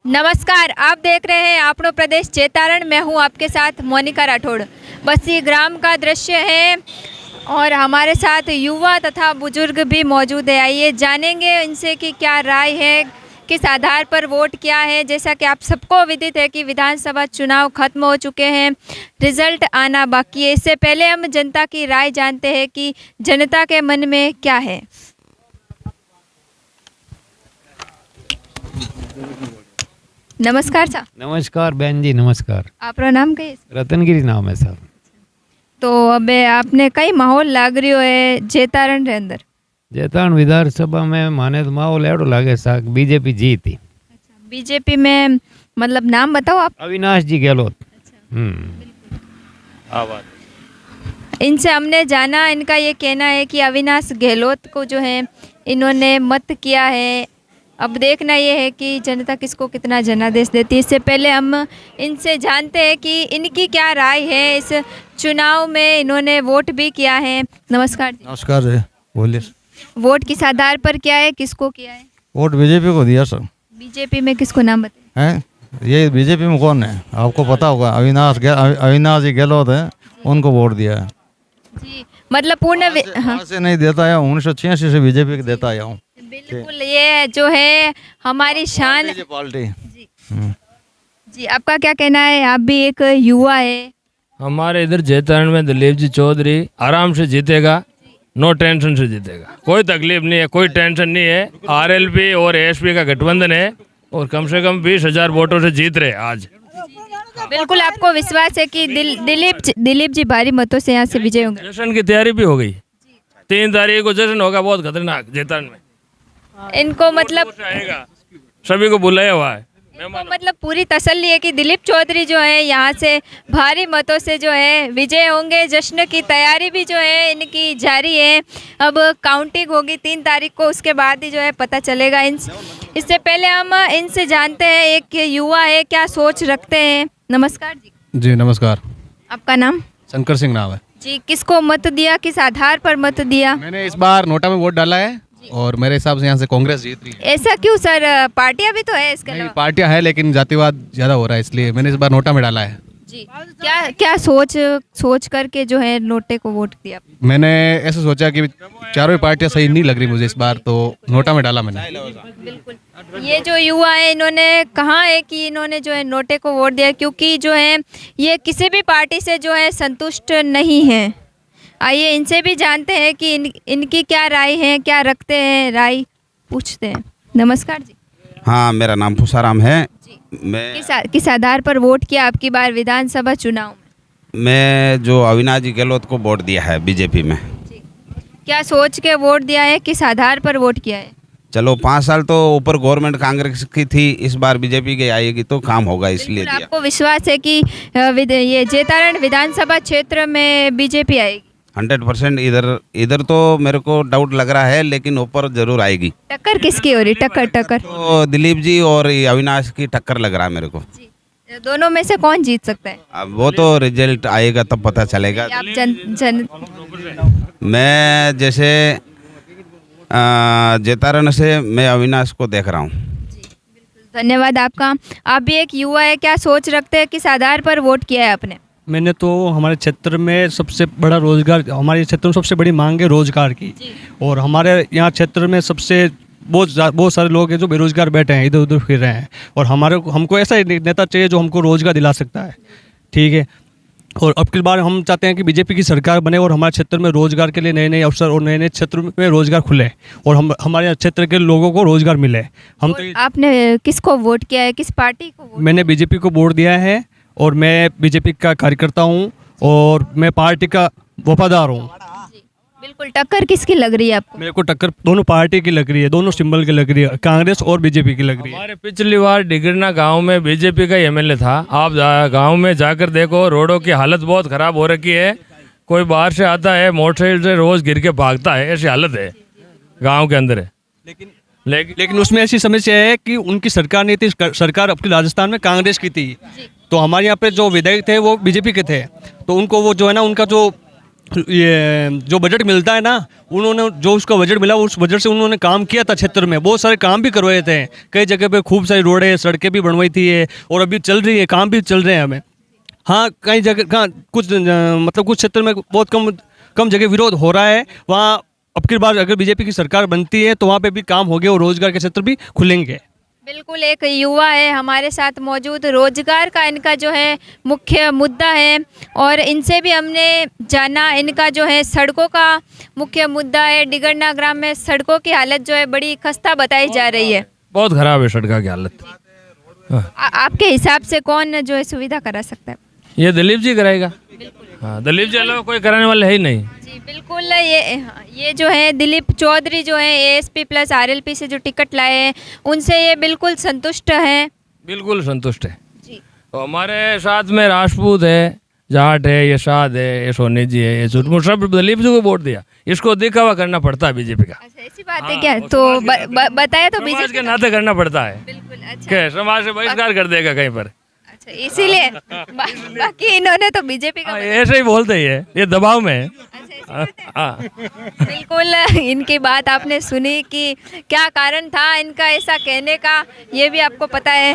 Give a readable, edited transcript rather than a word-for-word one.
नमस्कार, आप देख रहे हैं आपनो प्रदेश चेतारण। मैं हूं आपके साथ मोनिका राठौड़। बस्सी ग्राम का दृश्य है और हमारे साथ युवा तथा बुजुर्ग भी मौजूद है। आइए जानेंगे इनसे कि क्या राय है, किस आधार पर वोट क्या है। जैसा कि आप सबको विदित है कि विधानसभा चुनाव खत्म हो चुके हैं, रिजल्ट आना बाकी है। इससे पहले हम जनता की राय जानते हैं कि जनता के मन में क्या है। नमस्कार साहब। नमस्कार बहन जी, नमस्कार। आपका नाम कही? रतनगिरी नाम है साहब। तो अब आपने कई माहौल लाग रही है जेतारण रे अंदर? जेतारण विधानसभा में माने तो माहौल एड़ो लागे साक बीजेपी जीती। अच्छा, बीजेपी में मतलब नाम बताओ आप। अविनाश जी गहलोत। इनसे हमने जाना, इनका ये कहना है कि अविनाश गहलोत को जो है इन्होंने मत किया है। अब देखना ये है कि जनता किसको कितना जनादेश देती है। इससे पहले हम इनसे जानते हैं कि इनकी क्या राय है। इस चुनाव में इन्होंने वोट भी किया है। नमस्कार जी। नमस्कार जी, बोलिए। वोट किस आधार पर किया है, किसको किया है? वोट बीजेपी को दिया सर। बीजेपी में किसको नाम बताए हैं? ये बीजेपी में कौन है आपको पता होगा? अविनाश जी गहलोत है, उनको वोट दिया है जी। मतलब पूर्ण आज से नहीं देता है, 1986 से बीजेपी को देता आया हूँ। बिल्कुल, ये जो है हमारी शान पार्टी जी। जी, आपका क्या कहना है? आप भी एक युवा है। हमारे इधर जेतारण में दिलीप जी चौधरी आराम से जीतेगा, नो टेंशन से जीतेगा। कोई तकलीफ नहीं है, कोई टेंशन नहीं है। आरएलपी और एएसपी का गठबंधन है और कम से कम 20,000 वोटों से जीत रहे आज। बिल्कुल, आपको विश्वास है कि दिलीप जी भारी मतों से यहाँ से विजय होंगे? जश्न की तैयारी भी हो गई, 3 तारीख को जश्न होगा, बहुत खतरनाक जेतारण में। इनको मतलब सभी को बुलाया हुआ है। इनको मतलब पूरी तसल्ली है कि दिलीप चौधरी जो है यहाँ से भारी मतों से जो है विजय होंगे। जश्न की तैयारी भी जो है इनकी जारी है। अब काउंटिंग होगी 3 तारीख को, उसके बाद ही जो है पता चलेगा। इससे पहले हम इनसे जानते हैं, एक युवा है, क्या सोच रखते हैं। नमस्कार जी। जी नमस्कार। आपका नाम? शंकर सिंह नाम है जी। किसको मत दिया, किस आधार पर मत दिया? मैंने इस बार नोटा में वोट डाला है और मेरे हिसाब से यहाँ से कांग्रेस जीत रही है। ऐसा क्यों सर? पार्टियां भी तो है इसके अलावा। पार्टियां है लेकिन जातिवाद ज्यादा हो रहा है, इसलिए मैंने इस बार नोटा में डाला है जी। क्या सोच करके जो है नोटे को वोट दिया? मैंने ऐसे सोचा कि चारों ही पार्टियां सही नहीं लग रही मुझे इस बार, तो नोटा में डाला मैंने। बिल्कुल, ये जो युवा है इन्होंने कहा है कि इन्होंने जो है नोटे को वोट दिया क्योंकि जो है ये किसी भी पार्टी से जो है संतुष्ट नहीं है। आइए इनसे भी जानते हैं कि इनकी क्या राय है, क्या रखते हैं, राय पूछते हैं। नमस्कार जी। हाँ, मेरा नाम पुषाराम है। मैं किस आधार पर वोट किया आपकी बार विधानसभा चुनाव में? मैं जो अविनाश जी गहलोत को वोट दिया है बीजेपी में। जी। क्या सोच के वोट दिया है, किस आधार पर वोट किया है? चलो 5 साल तो ऊपर गवर्नमेंट कांग्रेस की थी, इस बार बीजेपी की आएगी तो काम होगा, इसलिए दिया। आपको विश्वास है कि ये जेतारण विधानसभा क्षेत्र में बीजेपी आएगी? 100% इधर तो मेरे को डाउट लग रहा है, लेकिन ऊपर जरूर आएगी। टक्कर किसकी हो रही? टक्कर तो दिलीप जी और अविनाश की टक्कर लग रहा है मेरे को। दोनों में से कौन जीत सकता है? अब वो तो रिजल्ट आएगा तब पता चलेगा। आप मैं जैसे जेतारण से मैं अविनाश को देख रहा हूँ। धन्यवाद आपका। आप भी एक युवा है, क्या सोच रखते हैं, किस आधार पर वोट किया है आपने? मैंने तो हमारे क्षेत्र में सबसे बड़ा रोजगार, हमारे क्षेत्र में सबसे बड़ी मांग है रोजगार की, और हमारे यहाँ क्षेत्र में सबसे बहुत सारे लोग हैं जो बेरोजगार बैठे हैं, इधर उधर फिर रहे हैं, और हमको ऐसा नेता चाहिए जो हमको रोजगार दिला सकता है। ठीक है, और अब की बार हम चाहते हैं कि बीजेपी की सरकार बने और हमारे क्षेत्र में रोजगार के लिए नए नए अवसर और नए नए क्षेत्र में रोजगार खुले और हमारे क्षेत्र के लोगों को रोजगार मिले। हम तो आपने किसको वोट किया है, किस पार्टी को? मैंने बीजेपी को वोट दिया है और मैं बीजेपी का कार्यकर्ता हूँ और मैं पार्टी का वफादार हूँ। बिल्कुल, टक्कर किसकी लग रही है आपको? मेरे को टक्कर दोनों पार्टी की लग रही है, दोनों सिंबल की लग रही है, कांग्रेस और बीजेपी की लग रही है। हमारे पिछली बार डिगरना गांव में बीजेपी का एमएलए था। आप गांव में जाकर देखो, रोडों की हालत बहुत खराब हो रखी है। कोई बाहर से आता है मोटरसाइकिल से रोज गिर के भागता है, ऐसी हालत है गाँव के अंदर है। लेकिन उसमें ऐसी समस्या है कि उनकी सरकार नहीं थी, सरकार अपनी राजस्थान में कांग्रेस की थी, तो हमारे यहाँ पे जो विधायक थे वो बीजेपी के थे, तो उनको वो जो है ना, उनका जो ये जो बजट मिलता है ना, उन्होंने जो उसका बजट मिला उस बजट से उन्होंने काम किया था क्षेत्र में, बहुत सारे काम भी करवाए थे, कई जगह पे खूब सारी रोडें सड़कें भी बनवाई थी ये, और अभी चल रही है, काम भी चल रहे हैं हमें। हाँ कई जगह कहाँ कुछ मतलब कुछ क्षेत्र में बहुत कम जगह विरोध हो रहा है, वहाँ अब की बार अगर बीजेपी की सरकार बनती है तो वहाँ पे भी काम होंगे और रोजगार के क्षेत्र भी खुलेंगे। बिल्कुल, एक युवा है हमारे साथ मौजूद, रोजगार का इनका जो है मुख्य मुद्दा है, और इनसे भी हमने जाना इनका जो है सड़कों का मुख्य मुद्दा है। डिगरना ग्राम में सड़कों की हालत जो है बड़ी खस्ता बताई जा रही है। बहुत ख़राब है सड़क की हालत। आपके हिसाब से कौन जो है सुविधा करा सकता है? ये दिलीप जी कराएगा। हाँ, दिलीप जी अलावा कोई कराने वाले है ही नहीं। जी बिल्कुल, ये जो है दिलीप चौधरी जो है एएसपी प्लस आरएलपी से जो टिकट लाए हैं उनसे ये बिल्कुल संतुष्ट हैं। बिल्कुल संतुष्ट है जी तो हमारे साथ में राजपूत है, जाट है, ये शाद है, ये सोनी जी है, ये सुटमुट, सब दिलीप जी को वोट दिया। इसको दिखावा करना पड़ता है बीजेपी का। अच्छा, ऐसी बात है क्या? तो बताया तो समाज बीजेपी के नाते करना पड़ता है। बिल्कुल। अच्छा क्या समाज से बहिष्कार कर देगा कहीं पर। अच्छा, इसीलिए बाकी इन्होंने तो बीजेपी का ऐसे ही बोलते ही है, ये दबाव में है। अच्छा, ऐसी बात है। हाँ बिल्कुल, इनकी बात आपने सुनी कि क्या कारण था इनका ऐसा कहने का, ये भी आपको पता है।